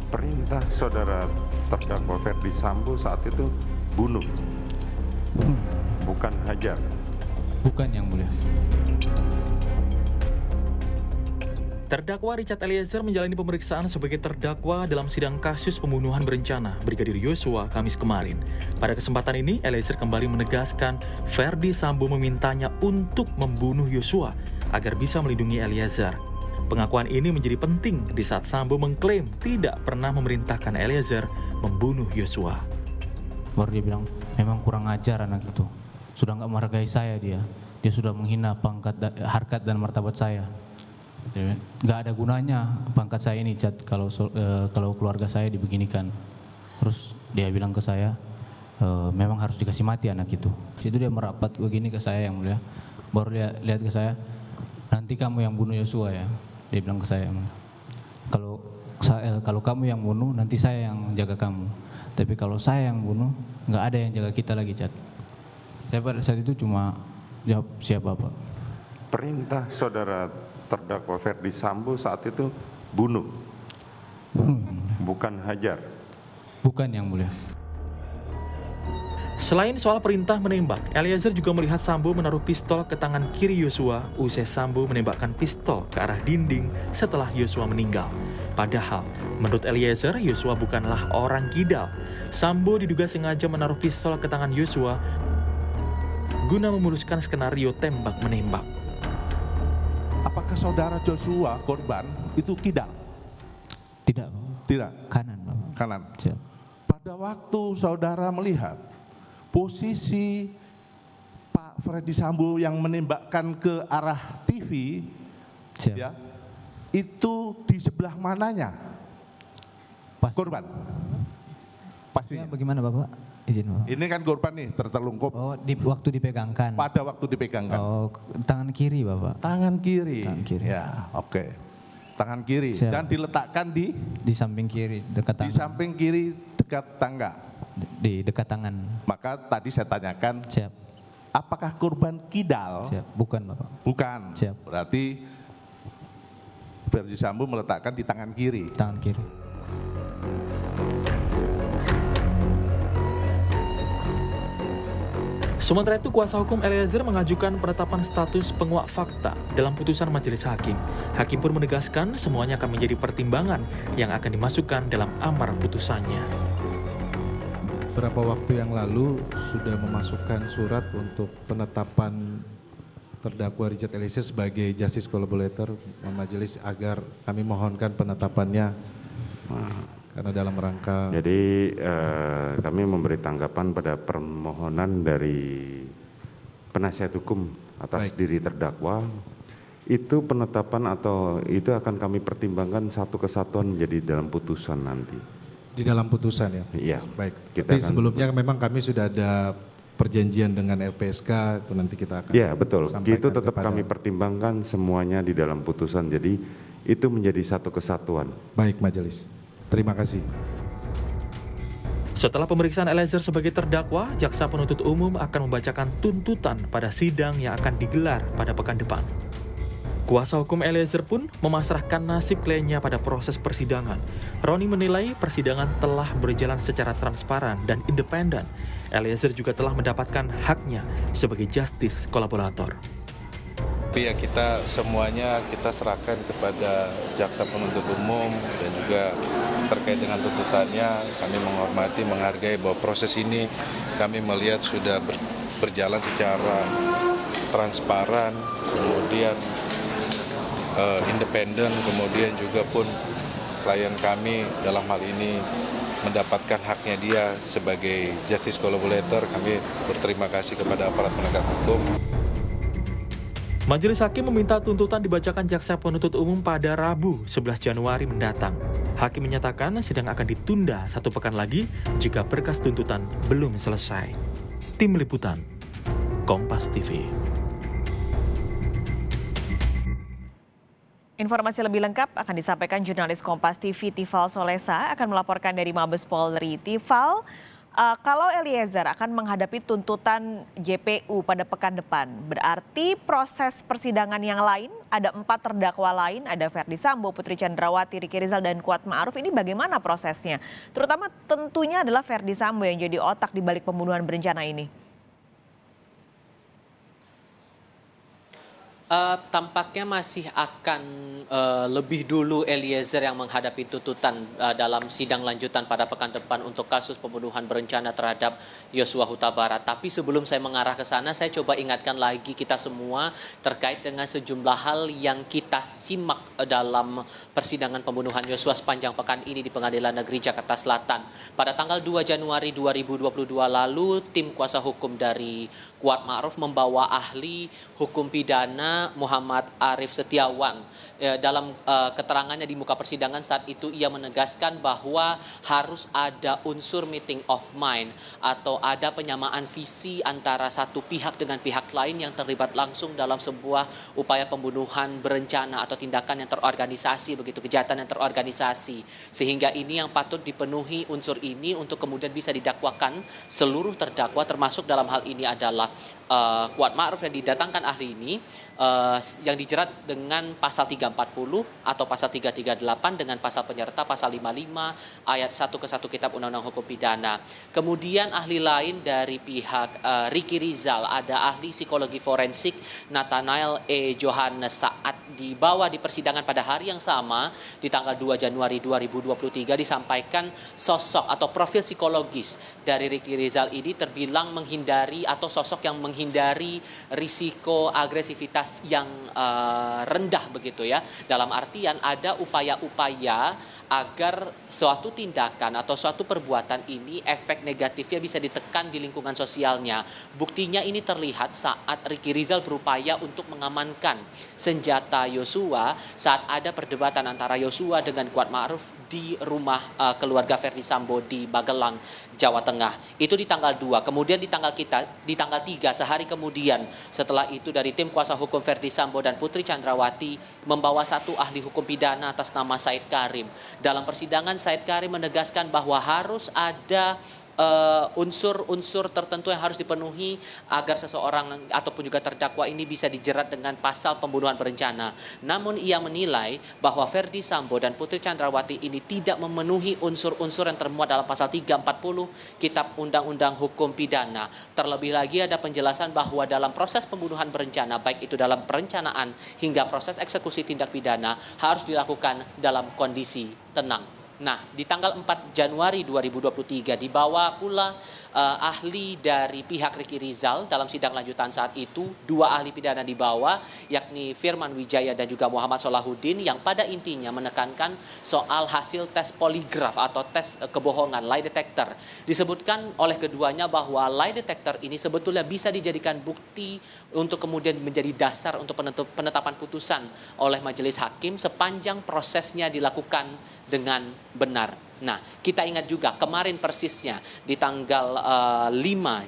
Perintah saudara terdakwa Ferdi Sambo saat itu bunuh, bukan hajar. Bukan, Yang Mulia. Terdakwa Richard Eliezer menjalani pemeriksaan sebagai terdakwa dalam sidang kasus pembunuhan berencana Brigadir Yosua Kamis kemarin. Pada kesempatan ini, Eliezer kembali menegaskan Ferdi Sambo memintanya untuk membunuh Yosua agar bisa melindungi Eliezer. Pengakuan ini menjadi penting di saat Sambo mengklaim tidak pernah memerintahkan Eliezer membunuh Yosua. Baru dia bilang, memang kurang ajar anak itu. Sudah nggak menghargai saya dia. Dia sudah menghina pangkat, harkat dan martabat saya. Nggak ada gunanya pangkat saya ini, Chat, kalau keluarga saya dibeginikan. Terus dia bilang ke saya, memang harus dikasih mati anak itu. Situ dia merapat begini ke saya, Yang Mulia. Baru dia lihat ke saya, nanti kamu yang bunuh Yosua ya. Dia bilang ke saya, kalau kamu yang bunuh, nanti saya yang jaga kamu. Tapi kalau saya yang bunuh, nggak ada yang jaga kita lagi, Chat. Saya pada saat itu cuma jawab, siapa Pak? Perintah saudara terdakwa Ferdi Sambo saat itu bunuh, bukan hajar. Bukan, Yang Mulia. Selain soal perintah menembak, Eliezer juga melihat Sambo menaruh pistol ke tangan kiri Yosua usai Sambo menembakkan pistol ke arah dinding setelah Yosua meninggal. Padahal, menurut Eliezer, Yosua bukanlah orang kidal. Sambo diduga sengaja menaruh pistol ke tangan Yosua guna memuluskan skenario tembak-menembak. Apakah saudara Joshua korban itu kidal? Tidak, Pak. Tidak. Kanan, Pak. Kanan. Siap. Pada waktu saudara melihat posisi Pak Ferdi Sambo yang menembakkan ke arah TV, Siap. ya, itu di sebelah mananya Pas. korban? Ya, Pastinya. bagaimana Bapak? Izin, Bapak. Ini kan korban nih tertelungkup Oh, waktu dipegangkan. pada waktu dipegangkan. Oh, tangan kiri, Bapak. Tangan kiri. Tangan kiri. Ya, oke. Tangan kiri. Siap. Dan diletakkan di Samping kiri, dekat tangan. di samping kiri dekat tangga. Di dekat tangan. Maka tadi saya tanyakan, Siap. apakah korban kidal? Siap. Bukan, Bapak. Bukan. Siap. Berarti Ferdi Sambo meletakkan di tangan kiri. Tangan kiri. Sementara itu, kuasa hukum Eliezer mengajukan penetapan status penguak fakta dalam putusan majelis hakim. Hakim pun menegaskan semuanya akan menjadi pertimbangan yang akan dimasukkan dalam amar putusannya. Beberapa waktu yang lalu sudah memasukkan surat untuk penetapan terdakwa Richard Eliezer sebagai justice collaborator majelis agar kami mohonkan penetapannya karena dalam rangka. Jadi kami memberi tanggapan pada permohonan dari penasihat hukum atas Baik. diri terdakwa. Itu penetapan atau itu akan kami pertimbangkan satu kesatuan menjadi dalam putusan nanti. Di dalam putusan ya? Iya. Baik, Kita tapi akan- sebelumnya memang kami sudah ada perjanjian dengan LPSK, itu nanti kita akan Ya betul, sampaikan itu tetap kepada- kami pertimbangkan semuanya di dalam putusan. Jadi itu menjadi satu kesatuan. Baik majelis, terima kasih. Setelah pemeriksaan Eliezer sebagai terdakwa, jaksa penuntut umum akan membacakan tuntutan pada sidang yang akan digelar pada pekan depan. Kuasa hukum Eliezer pun memasrahkan nasib kliennya pada proses persidangan. Roni menilai persidangan telah berjalan secara transparan dan independen. Eliezer juga telah mendapatkan haknya sebagai justice kolaborator. Tapi ya kita semuanya kita serahkan kepada jaksa penuntut umum dan juga terkait dengan tuntutannya kami menghormati, menghargai bahwa proses ini kami melihat sudah berjalan secara transparan, kemudian independen, kemudian juga pun klien kami dalam hal ini mendapatkan haknya dia sebagai justice collaborator. Kami berterima kasih kepada aparat penegak hukum. Majelis hakim meminta tuntutan dibacakan jaksa penuntut umum pada Rabu 11 Januari mendatang. Hakim menyatakan sidang akan ditunda 1 pekan lagi jika berkas tuntutan belum selesai. Tim Liputan, Kompas TV. Informasi lebih lengkap akan disampaikan jurnalis Kompas TV Tifal Solesa akan melaporkan dari Mabes Polri. Tifal, Kalau Eliezer akan menghadapi tuntutan JPU pada pekan depan, berarti proses persidangan yang lain, ada 4 terdakwa lain, ada Ferdy Sambo, Putri Chandrawati, Ricky Rizal, dan Kuat Ma'ruf, ini bagaimana prosesnya? Terutama tentunya adalah Ferdy Sambo yang jadi otak di balik pembunuhan berencana ini. Tampaknya masih akan lebih dulu Eliezer yang menghadapi tuntutan dalam sidang lanjutan pada pekan depan untuk kasus pembunuhan berencana terhadap Yosua Huta Barat. Tapi sebelum saya mengarah ke sana, saya coba ingatkan lagi kita semua terkait dengan sejumlah hal yang kita simak dalam persidangan pembunuhan Yosua sepanjang pekan ini di Pengadilan Negeri Jakarta Selatan. Pada tanggal 2 Januari 2022 lalu, tim kuasa hukum dari Kuat Ma'ruf membawa ahli hukum pidana Muhammad Arif Setiawan. Dalam keterangannya di muka persidangan saat itu, ia menegaskan bahwa harus ada unsur meeting of mind atau ada penyamaan visi antara satu pihak dengan pihak lain yang terlibat langsung dalam sebuah upaya pembunuhan berencana atau tindakan yang terorganisasi, begitu, kejahatan yang terorganisasi. Sehingga ini yang patut dipenuhi unsur ini untuk kemudian bisa didakwakan seluruh terdakwa, termasuk dalam hal ini adalah Kuat Ma'ruf yang didatangkan ahli ini, yang dijerat dengan pasal 340 atau pasal 338 dengan pasal penyerta pasal 55 ayat 1 ke 1 Kitab Undang-Undang Hukum Pidana. Kemudian ahli lain dari pihak Ricky Rizal, ada ahli psikologi forensik Nathanael E. Johannes. Saat dibawa di persidangan pada hari yang sama di tanggal 2 Januari 2023 disampaikan sosok atau profil psikologis dari Ricky Rizal ini terbilang menghindari atau sosok yang menghindari risiko agresivitas yang rendah, begitu ya. Dalam artian ada upaya-upaya agar suatu tindakan atau suatu perbuatan ini efek negatifnya bisa ditekan di lingkungan sosialnya. Buktinya ini terlihat saat Ricky Rizal berupaya untuk mengamankan senjata Yosua saat ada perdebatan antara Yosua dengan Kuat Ma'ruf di rumah keluarga Ferdy Sambo di Magelang, Jawa Tengah. Itu di tanggal 2. Kemudian di tanggal 3, sehari kemudian setelah itu, dari tim kuasa hukum Ferdy Sambo dan Putri Chandrawati membawa satu ahli hukum pidana atas nama Said Karim. Dalam persidangan, Said Karim menegaskan bahwa harus ada unsur-unsur tertentu yang harus dipenuhi agar seseorang ataupun juga terdakwa ini bisa dijerat dengan pasal pembunuhan berencana. Namun ia menilai bahwa Ferdy Sambo dan Putri Chandrawati ini tidak memenuhi unsur-unsur yang termuat dalam pasal 340 Kitab Undang-Undang Hukum Pidana. Terlebih lagi ada penjelasan bahwa dalam proses pembunuhan berencana, baik itu dalam perencanaan hingga proses eksekusi tindak pidana, harus dilakukan dalam kondisi tenang. Nah, di tanggal 4 Januari 2023 dibawa pula ahli dari pihak Ricky Rizal dalam sidang lanjutan saat itu. 2 ahli pidana dibawa, yakni Firman Wijaya dan juga Muhammad Solahuddin, yang pada intinya menekankan soal hasil tes poligraf atau tes kebohongan, lie detector. Disebutkan oleh keduanya bahwa lie detector ini sebetulnya bisa dijadikan bukti untuk kemudian menjadi dasar untuk penetapan putusan oleh majelis hakim sepanjang prosesnya dilakukan dengan benar. Nah, kita ingat juga kemarin persisnya di tanggal 5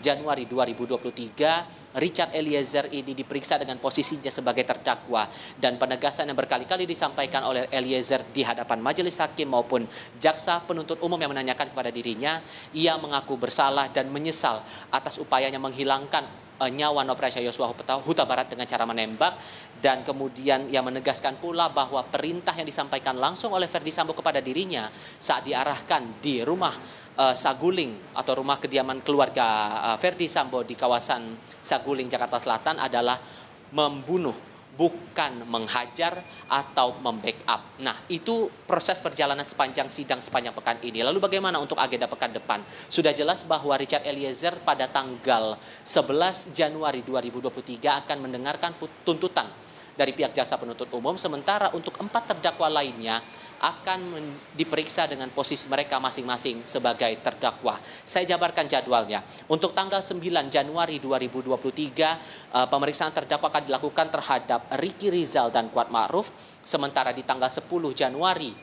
Januari 2023, Richard Eliezer ini diperiksa dengan posisinya sebagai terdakwa, dan penegasan yang berkali-kali disampaikan oleh Eliezer di hadapan majelis hakim maupun jaksa penuntut umum yang menanyakan kepada dirinya, ia mengaku bersalah dan menyesal atas upayanya menghilangkan nyawa Nopriansyah Yosua Huta Barat dengan cara menembak. Dan kemudian ia menegaskan pula bahwa perintah yang disampaikan langsung oleh Ferdy Sambo kepada dirinya saat diarahkan di rumah Saguling atau rumah kediaman keluarga Ferdy Sambo di kawasan Saguling, Jakarta Selatan adalah membunuh, bukan menghajar atau membackup. Nah, itu proses perjalanan sepanjang sidang sepanjang pekan ini. Lalu bagaimana untuk agenda pekan depan? Sudah jelas bahwa Richard Eliezer pada tanggal 11 Januari 2023 akan mendengarkan tuntutan dari pihak jaksa penuntut umum, sementara untuk 4 terdakwa lainnya akan diperiksa dengan posisi mereka masing-masing sebagai terdakwa. Saya jabarkan jadwalnya. Untuk tanggal 9 Januari 2023, pemeriksaan terdakwa akan dilakukan terhadap Ricky Rizal dan Kuat Ma'ruf. Sementara di tanggal 10 Januari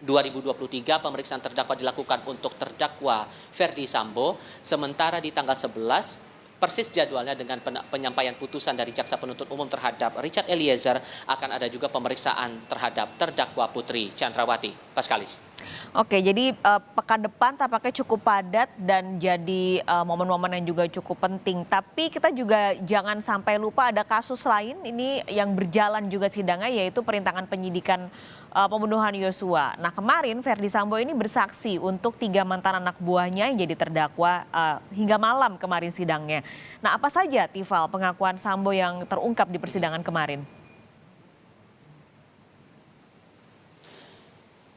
2023, pemeriksaan terdakwa dilakukan untuk terdakwa Ferdy Sambo. Sementara di tanggal 11 persis jadwalnya dengan penyampaian putusan dari jaksa penuntut umum terhadap Richard Eliezer, akan ada juga pemeriksaan terhadap terdakwa Putri Chandrawati. Paskalis. Oke, jadi pekan depan tampaknya cukup padat dan jadi momen-momen yang juga cukup penting. Tapi kita juga jangan sampai lupa ada kasus lain ini yang berjalan juga sidangnya, yaitu perintangan penyidikan pembunuhan Yosua. Nah, kemarin Verdi Sambo ini bersaksi untuk 3 mantan anak buahnya yang jadi terdakwa hingga malam kemarin sidangnya. Nah, apa saja Tifal pengakuan Sambo yang terungkap di persidangan kemarin?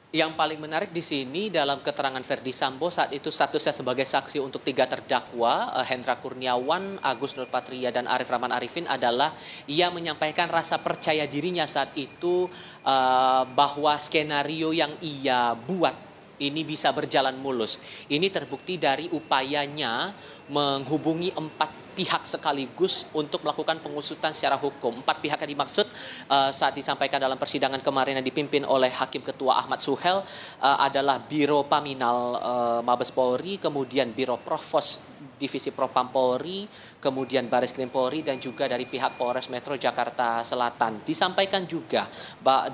Yang paling menarik di sini dalam keterangan Verdi Sambo saat itu statusnya sebagai saksi untuk 3 terdakwa, Hendra Kurniawan, Agus Nurpatria, dan Arif Rahman Arifin adalah ia menyampaikan rasa percaya dirinya saat itu bahwa skenario yang ia buat ini bisa berjalan mulus. Ini terbukti dari upayanya menghubungi 4 pihak sekaligus untuk melakukan pengusutan secara hukum. 4 pihak yang dimaksud saat disampaikan dalam persidangan kemarin yang dipimpin oleh Hakim Ketua Ahmad Suhel adalah Biro Paminal Mabes Polri, kemudian Biro Provos Divisi Propam Polri, kemudian Baris Krim Polri, dan juga dari pihak Polres Metro Jakarta Selatan. Disampaikan juga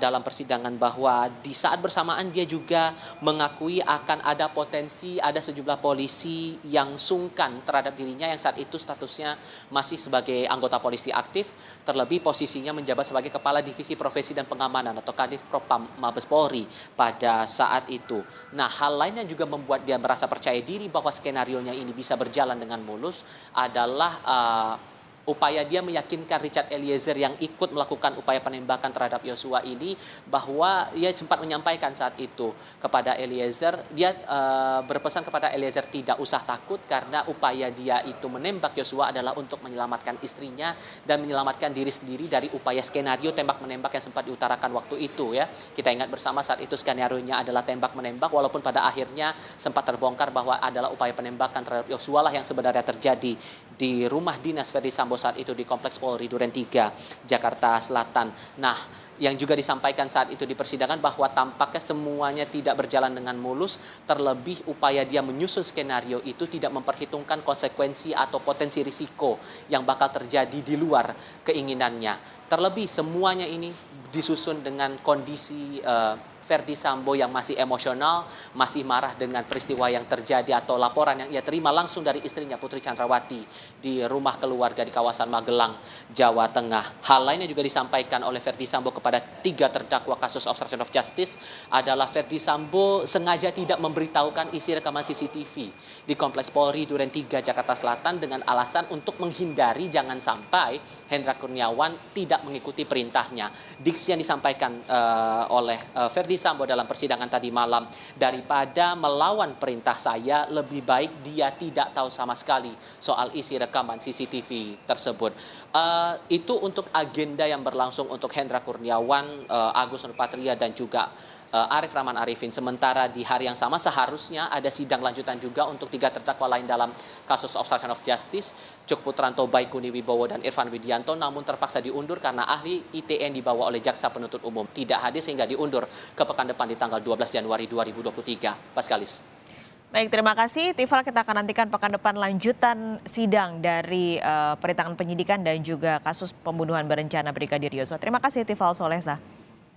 dalam persidangan bahwa di saat bersamaan dia juga mengakui akan ada potensi ada sejumlah polisi yang sungkan terhadap dirinya yang saat itu statusnya masih sebagai anggota polisi aktif, terlebih posisinya menjabat sebagai Kepala Divisi Profesi dan Pengamanan atau Kadif Propam Mabes Polri pada saat itu. Nah, hal lain yang juga membuat dia merasa percaya diri bahwa skenarionya ini bisa berjalan dengan mulus adalah upaya dia meyakinkan Richard Eliezer yang ikut melakukan upaya penembakan terhadap Yosua ini, bahwa ia sempat menyampaikan saat itu kepada Eliezer, dia berpesan kepada Eliezer tidak usah takut karena upaya dia itu menembak Yosua adalah untuk menyelamatkan istrinya dan menyelamatkan diri sendiri dari upaya skenario tembak menembak yang sempat diutarakan waktu itu ya. Kita ingat bersama saat itu skenario-nya adalah tembak menembak, walaupun pada akhirnya sempat terbongkar bahwa adalah upaya penembakan terhadap Yosua lah yang sebenarnya terjadi di rumah dinas Verdi Sambo saat itu di Kompleks Polri Duren 3, Jakarta Selatan. Nah, yang juga disampaikan saat itu di persidangan bahwa tampaknya semuanya tidak berjalan dengan mulus, terlebih upaya dia menyusun skenario itu tidak memperhitungkan konsekuensi atau potensi risiko yang bakal terjadi di luar keinginannya. Terlebih semuanya ini disusun dengan kondisi Verdi Sambo yang masih emosional, masih marah dengan peristiwa yang terjadi atau laporan yang ia terima langsung dari istrinya Putri Chandrawati di rumah keluarga di kawasan Magelang, Jawa Tengah. Hal lainnya juga disampaikan oleh Verdi Sambo kepada 3 terdakwa kasus obstruction of justice adalah Verdi Sambo sengaja tidak memberitahukan isi rekaman CCTV di Kompleks Polri Duren 3, Jakarta Selatan dengan alasan untuk menghindari jangan sampai Hendra Kurniawan tidak mengikuti perintahnya. Diksi yang disampaikan oleh Verdi Sambo dalam persidangan tadi malam, daripada melawan perintah saya, lebih baik dia tidak tahu sama sekali soal isi rekaman CCTV tersebut. Itu untuk agenda yang berlangsung untuk Hendra Kurniawan, Agus Nurpatria, dan juga Arif Rahman Arifin. Sementara di hari yang sama seharusnya ada sidang lanjutan juga untuk 3 terdakwa lain dalam kasus obstruction of justice, Cuk Putranto, Baikuni Wibowo, dan Irfan Widianto, namun terpaksa diundur karena ahli ITE yang dibawa oleh jaksa penuntut umum tidak hadir sehingga diundur ke pekan depan di tanggal 12 Januari 2023. Paskalis. Baik, terima kasih. Tifal, kita akan nantikan pekan depan lanjutan sidang dari perintangan penyidikan dan juga kasus pembunuhan berencana Brigadir Yosua. Terima kasih Tifal Solesa.